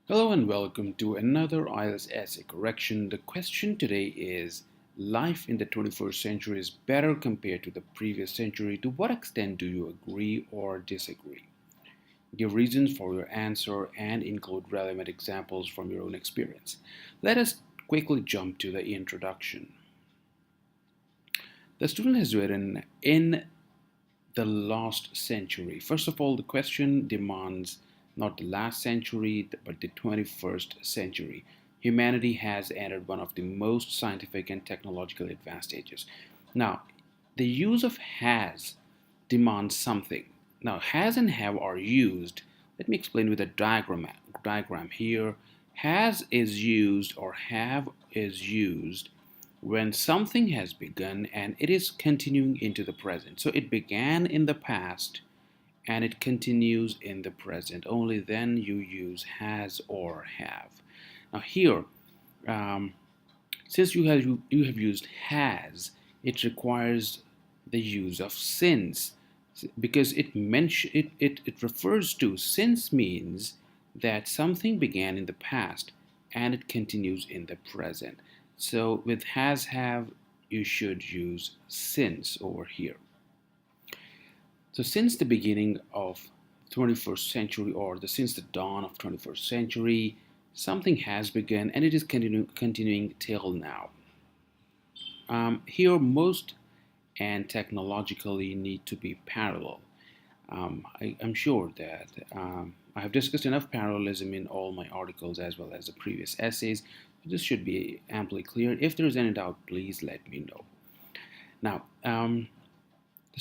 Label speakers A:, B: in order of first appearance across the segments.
A: Hello and welcome to another IELTS essay correction. The question today is: life in the 21st century is better compared to the previous century. To what extent do you agree or disagree? Give reasons for your answer and include relevant examples from your own experience. Let us quickly jump to the introduction. The student has written in the last century. First of all, the question demands not the last century, but the 21st century. Humanity has entered one of the most scientific and technologically advanced ages. Now, the use of has demands something. Now, has and have are used. Let me explain with a diagram here. Has is used or have is used when something has begun and it is continuing into the present. So it began in the past and it continues in the present. Only then you use has or have. Now here, um, since you have used has, it requires the use of since because it refers to. Since means that something began in the past and it continues in the present. So with has have you should use since over here. So since the beginning of 21st century or since the dawn of 21st century, something has begun and it is continuing till now. Here most and technologically need to be parallel. I'm sure that I have discussed enough parallelism in all my articles as well as the previous essays. This should be amply clear. If there is any doubt, please let me know. Now,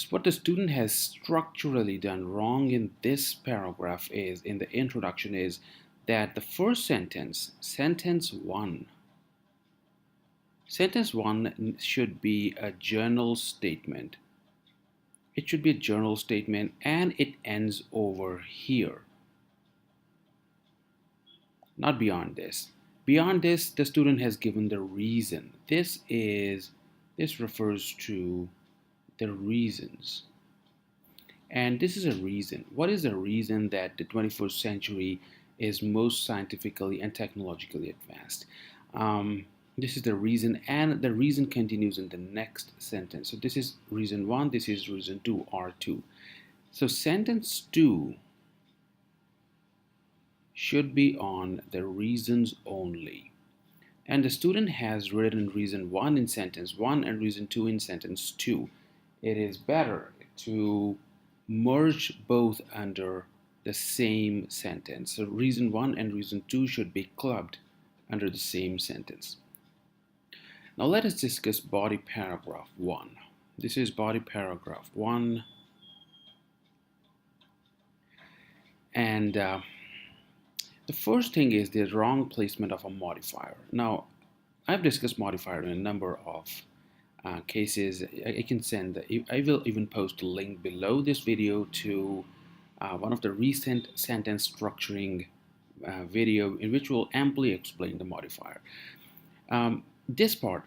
A: what the student has structurally done wrong in this paragraph is, in the introduction, is that the first sentence, sentence one should be a general statement. It should be a general statement and it ends over here. Not beyond this. Beyond this, the student has given the reason. This refers to the reasons. And this is a reason. What is the reason that the 21st century is most scientifically and technologically advanced? This is the reason, and the reason continues in the next sentence. So this is reason one, this is reason two, R2. So sentence two should be on the reasons only. And the student has written reason one in sentence one and reason two in sentence two. It is better to merge both under the same sentence. So reason one and reason two should be clubbed under the same sentence. Now let us discuss body paragraph 1. This is body paragraph 1. And the first thing is the wrong placement of a modifier. Now, I've discussed modifier in a number of cases. I will even post a link below this video to one of the recent sentence structuring video in which we'll amply explain the modifier. This part,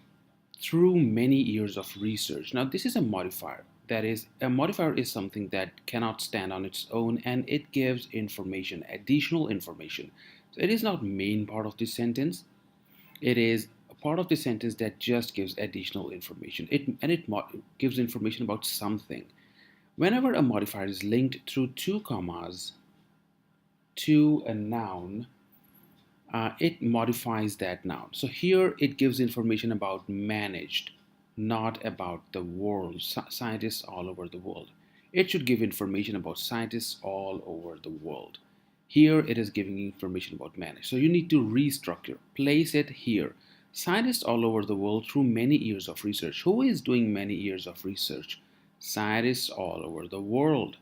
A: through many years of research. Now, this is a modifier. That is, a modifier is something that cannot stand on its own and it gives information, additional information. So it is not main part of the sentence. It is a part of the sentence that just gives additional information. It gives information about something. Whenever a modifier is linked through two commas to a noun, it modifies that noun. So here it gives information about managed, not about the world, scientists all over the world. It should give information about scientists all over the world. Here it is giving information about managed. So you need to restructure, place it here. Scientists all over the world through many years of research. Who is doing many years of research? Scientists all over the world.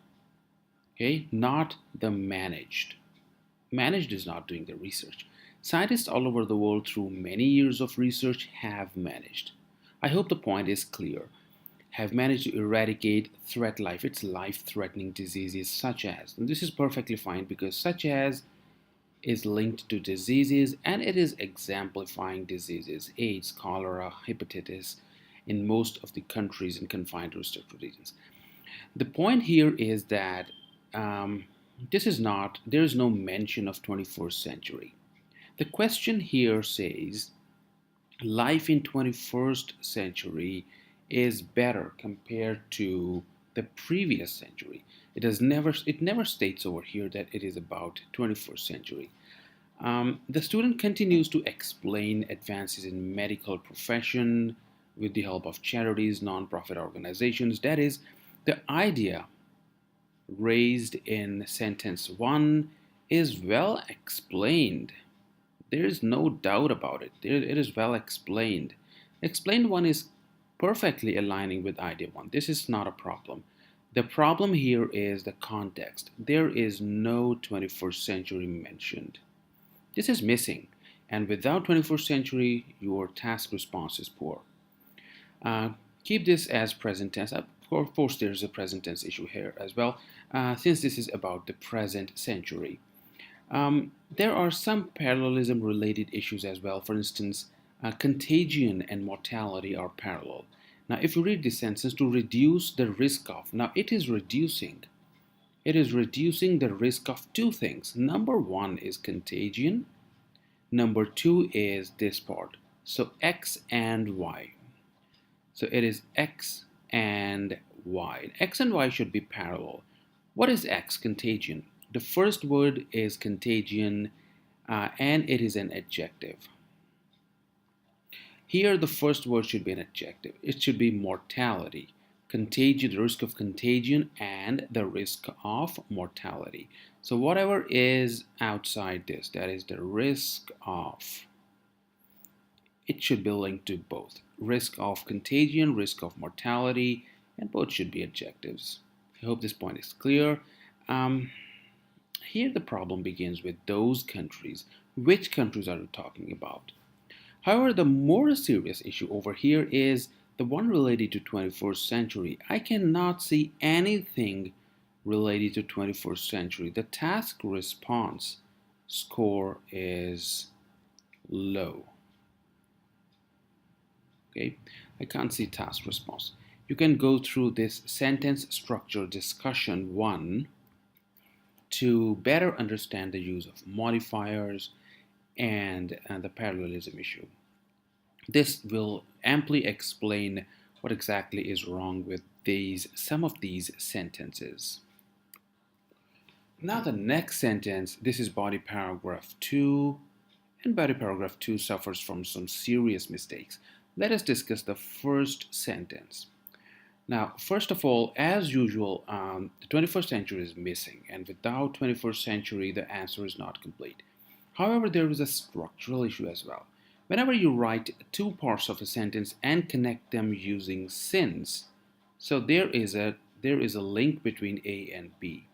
A: Okay, not the managed. Managed is not doing the research. Scientists all over the world through many years of research have managed. I hope the point is clear. Have managed to eradicate it's life-threatening diseases such as, and this is perfectly fine because such as is linked to diseases and it is exemplifying diseases, AIDS, cholera, hepatitis in most of the countries in confined to restricted regions. The point here is that there is no mention of 21st century. The question here says life in 21st century is better compared to the previous century. It never states over here that it is about 21st century. The student continues to explain advances in medical profession with the help of charities, non-profit organizations. That is, the idea raised in sentence 1 is well explained. There is no doubt about it. It is well explained. Explained 1 is perfectly aligning with idea 1. This is not a problem. The problem here is the context. There is no 21st century mentioned. This is missing, and without 21st century, your task response is poor. Uh, Keep this as present tense. Of course, there's a present tense issue here as well, since this is about the present century. There are some parallelism related issues as well. For instance, contagion and mortality are parallel. Now, if you read this sentence, to reduce the risk of, now it is reducing. It is reducing the risk of two things. Number one is contagion. Number two is this part. So X and Y. So it is X and Y. X and Y should be parallel. What is X? Contagion. The first word is contagion, and it is an adjective. Here the first word should be an adjective. It should be mortality. Contagion, the risk of contagion, and the risk of mortality. So whatever is outside this, that is the risk of, it should be linked to both. Risk of contagion, risk of mortality, and both should be adjectives. I hope this point is clear. Here the problem begins with those countries. Which countries are we talking about? However, the more serious issue over here is the one related to 21st century. I cannot see anything related to 21st century. The task response score is low. Okay, I can't see task response. You can go through this sentence structure discussion 1 to better understand the use of modifiers and the parallelism issue. This will amply explain what exactly is wrong with some of these sentences. Now the next sentence, this is body paragraph 2, and body paragraph 2 suffers from some serious mistakes. Let us discuss the first sentence. Now, first of all, as usual, the 21st century is missing, and without 21st century, the answer is not complete. However, there is a structural issue as well. Whenever you write two parts of a sentence and connect them using since, so there is a link between A and B.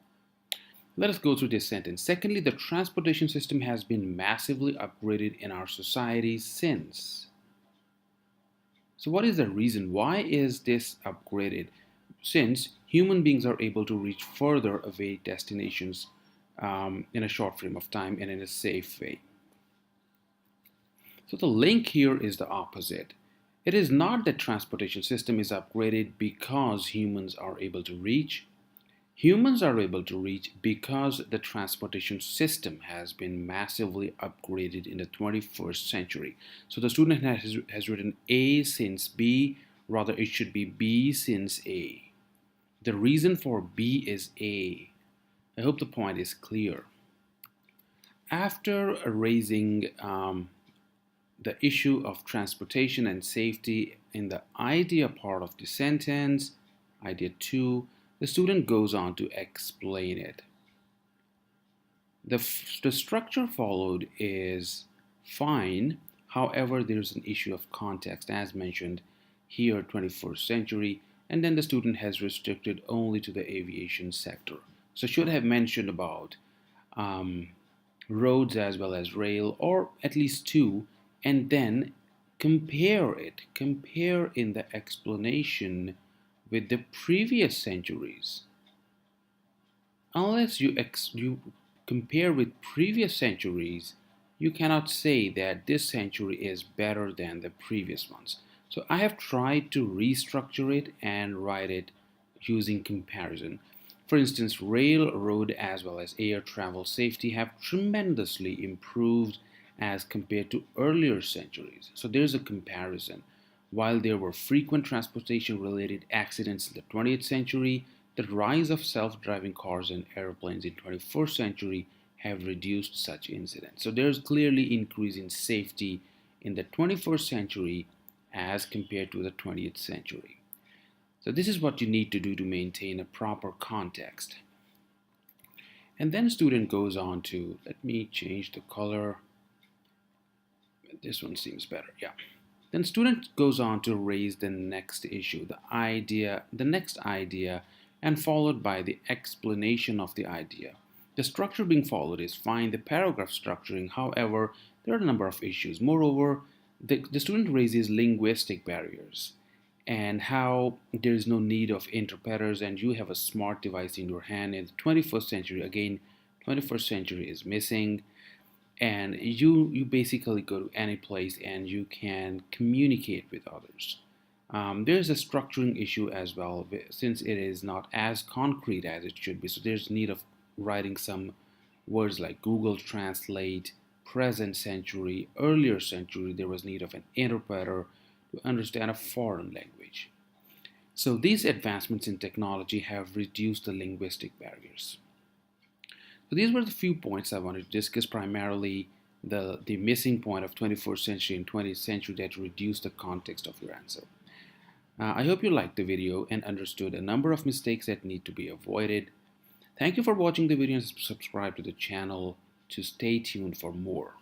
A: Let us go through this sentence. Secondly, the transportation system has been massively upgraded in our society since. So what is the reason? Why is this upgraded? Since human beings are able to reach further away destinations in a short frame of time and in a safe way. So the link here is the opposite. It is not that transportation system is upgraded because humans are able to reach. Humans are able to reach because the transportation system has been massively upgraded in the 21st century. So the student has written A since B, rather it should be B since A. The reason for B is A. I hope the point is clear. After raising the issue of transportation and safety in the idea part of the sentence, idea 2, the student goes on to explain it. The structure followed is fine. However, there's an issue of context as mentioned here, 21st century, and then the student has restricted only to the aviation sector. So should have mentioned about roads as well as rail, or at least two, and then compare in the explanation with the previous centuries. Unless you compare with previous centuries, you cannot say that this century is better than the previous ones. So I have tried to restructure it and write it using comparison. For instance, rail, road, as well as air travel safety have tremendously improved, as compared to earlier centuries. So there's a comparison. While there were frequent transportation related accidents in the 20th century, the rise of self driving cars and airplanes in 21st century have reduced such incidents. So there's clearly increase in safety in the 21st century as compared to the 20th century. So this is what you need to do to maintain a proper context. And then student goes on to, let me change the color. This one seems better. Yeah. Then student goes on to raise the next issue, the next idea, and followed by the explanation of the idea. The structure being followed is fine, the paragraph structuring, however, there are a number of issues. Moreover, the student raises linguistic barriers and how there is no need of interpreters and you have a smart device in your hand in the 21st century. Again, 21st century is missing, and you basically go to any place and you can communicate with others. There's a structuring issue as well, since it is not as concrete as it should be. So there's need of writing some words like Google Translate, present century, earlier century. There was need of an interpreter to understand a foreign language. So these advancements in technology have reduced the linguistic barriers. So these were the few points I wanted to discuss, primarily the missing point of 21st century and 20th century that reduced the context of your answer. I hope you liked the video and understood a number of mistakes that need to be avoided. Thank you for watching the video and subscribe to the channel to stay tuned for more.